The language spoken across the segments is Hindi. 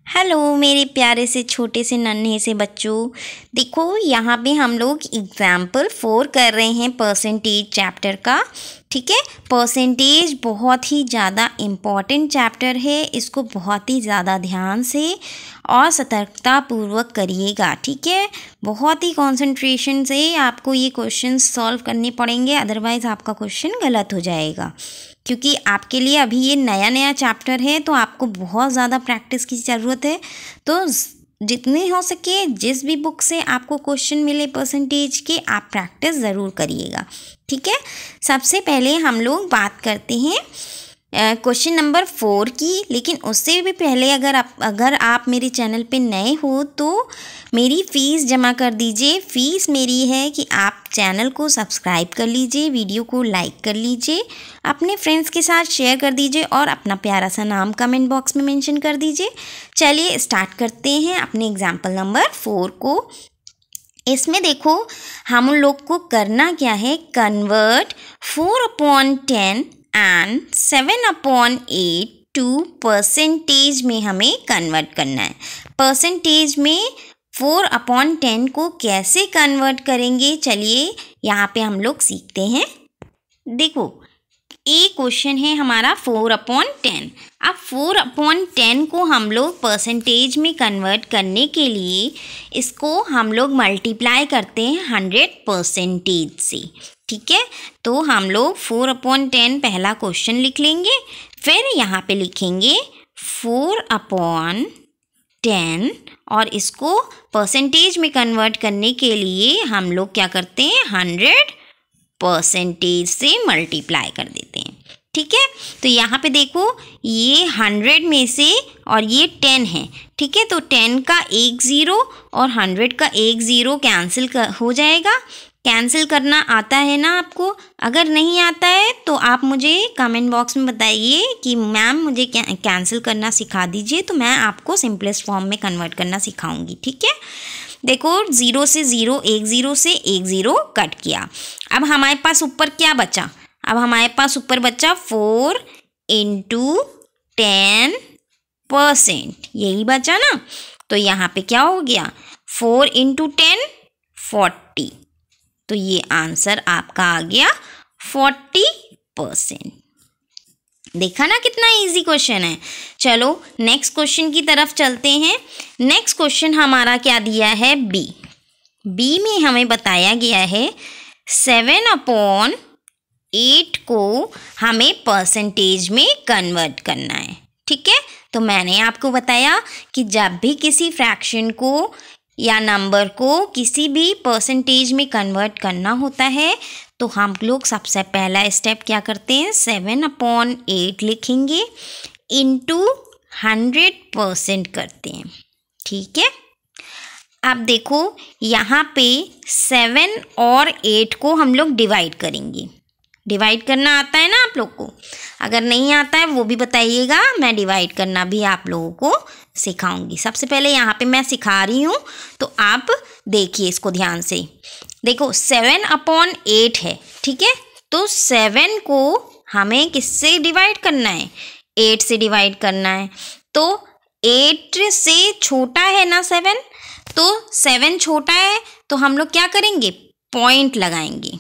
हेलो मेरे प्यारे से छोटे से नन्हे से बच्चों, देखो यहाँ पे हम लोग एग्जाम्पल 4 कर रहे हैं परसेंटेज चैप्टर का। ठीक है, परसेंटेज बहुत ही ज़्यादा इम्पॉर्टेंट चैप्टर है, इसको बहुत ही ज़्यादा ध्यान से और सतर्कता पूर्वक करिएगा। ठीक है, बहुत ही कंसंट्रेशन से आपको ये क्वेश्चन सॉल्व करने पड़ेंगे, अदरवाइज़ आपका क्वेश्चन गलत हो जाएगा। क्योंकि आपके लिए अभी ये नया नया चैप्टर है तो आपको बहुत ज़्यादा प्रैक्टिस की ज़रूरत है। तो जितनी हो सके जिस भी बुक से आपको क्वेश्चन मिले परसेंटेज के, आप प्रैक्टिस ज़रूर करिएगा। ठीक है, सबसे पहले हम लोग बात करते हैं क्वेश्चन नंबर 4 की। लेकिन उससे भी पहले अगर आप मेरे चैनल पे नए हो तो मेरी फ़ीस जमा कर दीजिए। फ़ीस मेरी है कि आप चैनल को सब्सक्राइब कर लीजिए, वीडियो को लाइक कर लीजिए, अपने फ्रेंड्स के साथ शेयर कर दीजिए और अपना प्यारा सा नाम कमेंट बॉक्स में मेंशन कर दीजिए। चलिए स्टार्ट करते हैं अपने एग्जाम्पल नंबर 4 को। इसमें देखो हम लोग को करना क्या है, कन्वर्ट 4/10 एंड 7/8 टू परसेंटेज में हमें कन्वर्ट करना है। परसेंटेज में 4/10 को कैसे कन्वर्ट करेंगे, चलिए यहाँ पे हम लोग सीखते हैं। देखो एक क्वेश्चन है हमारा 4/10। अब 4/10 को हम लोग परसेंटेज में कन्वर्ट करने के लिए इसको हम लोग मल्टीप्लाई करते हैं 100% से। ठीक है, तो हम लोग 4/10 पहला क्वेश्चन लिख लेंगे, फिर यहाँ पे लिखेंगे 4/10 और इसको परसेंटेज में कन्वर्ट करने के लिए हम लोग क्या करते हैं, 100% से मल्टीप्लाई कर देते हैं। ठीक है, तो यहाँ पे देखो ये 100 में से और ये 10 है। ठीक है, तो 10 का एक ज़ीरो और 100 का एक ज़ीरो कैंसिल हो जाएगा। कैंसिल करना आता है ना आपको? अगर नहीं आता है तो आप मुझे कमेंट बॉक्स में बताइए कि मैम मुझे कैंसिल करना सिखा दीजिए, तो मैं आपको सिंपलेस्ट फॉर्म में कन्वर्ट करना सिखाऊंगी। ठीक है, देखो 0 से 0, एक ज़ीरो से एक ज़ीरो कट किया। अब हमारे पास ऊपर क्या बचा? अब हमारे पास ऊपर बचा 4 × 10%, यही बचा ना। तो यहाँ पे क्या हो गया, 4 × 10 40, तो ये आंसर आपका आ गया 40%। देखा ना कितना इजी क्वेश्चन है। चलो नेक्स्ट क्वेश्चन की तरफ चलते हैं। नेक्स्ट क्वेश्चन हमारा क्या दिया है, बी में हमें बताया गया है 7/8 को हमें परसेंटेज में कन्वर्ट करना है। ठीक है, तो मैंने आपको बताया कि जब भी किसी फ्रैक्शन को या नंबर को किसी भी परसेंटेज में कन्वर्ट करना होता है तो हम लोग सबसे पहला स्टेप क्या करते हैं, 7/8 लिखेंगे इंटू 100% करते हैं। ठीक है, अब देखो यहाँ पे 7 और 8 को हम लोग डिवाइड करेंगे। डिवाइड करना आता है ना आप लोग को? अगर नहीं आता है वो भी बताइएगा, मैं डिवाइड करना भी आप लोगों को सिखाऊंगी। सबसे पहले यहाँ पे मैं सिखा रही हूँ तो आप देखिए इसको ध्यान से। देखो 7/8 है। ठीक है, तो 7 को हमें किससे डिवाइड करना है, 8 से डिवाइड करना है। तो 8 से छोटा है ना 7, तो 7 छोटा है तो हम लोग क्या करेंगे, पॉइंट लगाएंगे।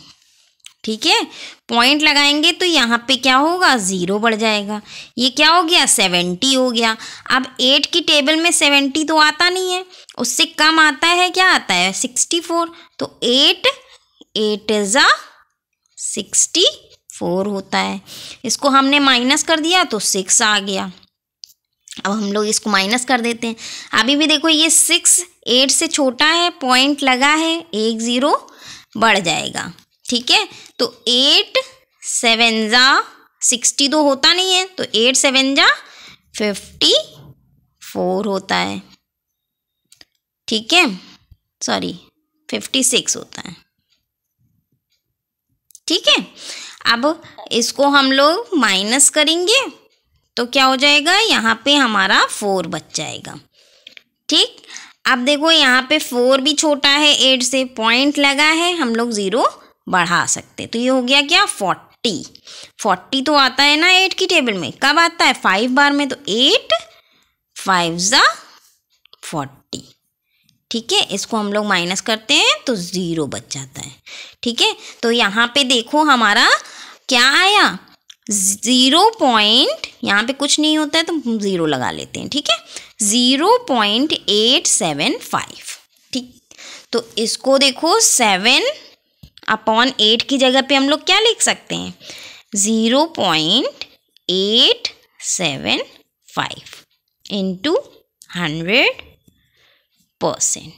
ठीक है, पॉइंट लगाएंगे तो यहाँ पे क्या होगा, 0 बढ़ जाएगा। ये क्या हो गया, 70 हो गया। अब 8 की टेबल में 70 तो आता नहीं है, उससे कम आता है, क्या आता है, 64। तो 8 × 64 होता है। इसको हमने माइनस कर दिया तो 6 आ गया। अब हम लोग इसको माइनस कर देते हैं। अभी भी देखो ये 6 8 से छोटा है, पॉइंट लगा है, एक ज़ीरो बढ़ जाएगा। ठीक है, तो 8 7 60 तो होता नहीं है, तो 8 7 54 होता है। ठीक है, सॉरी 56 होता है। ठीक है, अब इसको हम लोग माइनस करेंगे तो क्या हो जाएगा, यहाँ पे हमारा 4 बच जाएगा। ठीक, अब देखो यहाँ पे 4 भी छोटा है 8 से, पॉइंट लगा है, हम लोग 0 बढ़ा सकते। तो ये हो गया क्या, 40 तो आता है ना 8 की टेबल में, कब आता है, 5 बार में। तो 8 5 40। ठीक है, इसको हम लोग माइनस करते हैं तो 0 बच जाता है। ठीक है, तो यहाँ पे देखो हमारा क्या आया, 0. यहाँ पे कुछ नहीं होता है तो हम 0 लगा लेते हैं। ठीक है, 0.875। ठीक, तो इसको देखो 7/8 की जगह पे हम लोग क्या लिख सकते हैं, 0.875 इंटू 100%।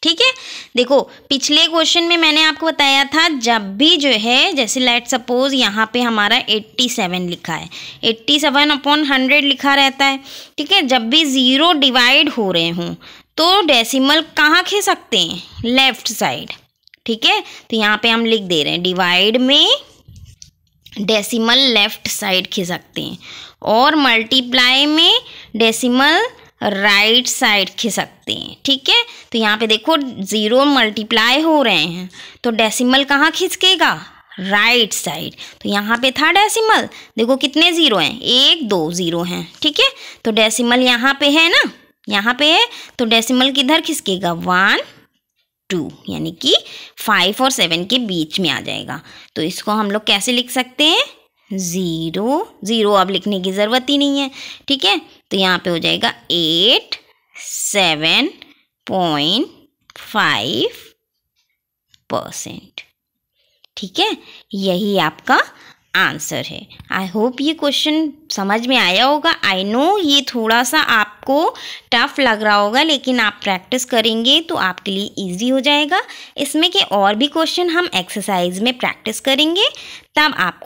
ठीक है, देखो पिछले क्वेश्चन में मैंने आपको बताया था जब भी जो है, जैसे लेट सपोज यहाँ पे हमारा 87 लिखा है, 87/100 लिखा रहता है। ठीक है, जब भी 0 डिवाइड हो रहे हों तो डेसिमल कहाँ खिसकते हैं, लेफ्ट साइड। ठीक है, तो यहाँ पे हम लिख दे रहे हैं डिवाइड में डेसिमल लेफ्ट साइड खिसकते हैं और मल्टीप्लाई में डेसिमल राइट साइड खिसकते हैं। ठीक है, तो यहाँ पे देखो 0 मल्टीप्लाई हो रहे हैं तो डेसिमल कहाँ खिसकेगा, राइट साइड। तो यहाँ पे था डेसिमल, देखो कितने 0 हैं, 1 2 0 हैं। ठीक है, तो डेसिमल यहाँ पे है ना, यहाँ पे है तो डेसिमल किधर खिसकेगा, 1 2, यानी कि 5 और 7 के बीच में आ जाएगा। तो इसको हम लोग कैसे लिख सकते हैं, 0 अब लिखने की ज़रूरत ही नहीं है। ठीक है, तो यहाँ पे हो जाएगा 87.5%। ठीक है, यही आपका आंसर है। आई होप ये क्वेश्चन समझ में आया होगा। आई नो ये थोड़ा सा आपको टफ लग रहा होगा, लेकिन आप प्रैक्टिस करेंगे तो आपके लिए इजी हो जाएगा। इसमें के और भी क्वेश्चन हम एक्सरसाइज में प्रैक्टिस करेंगे, तब आपको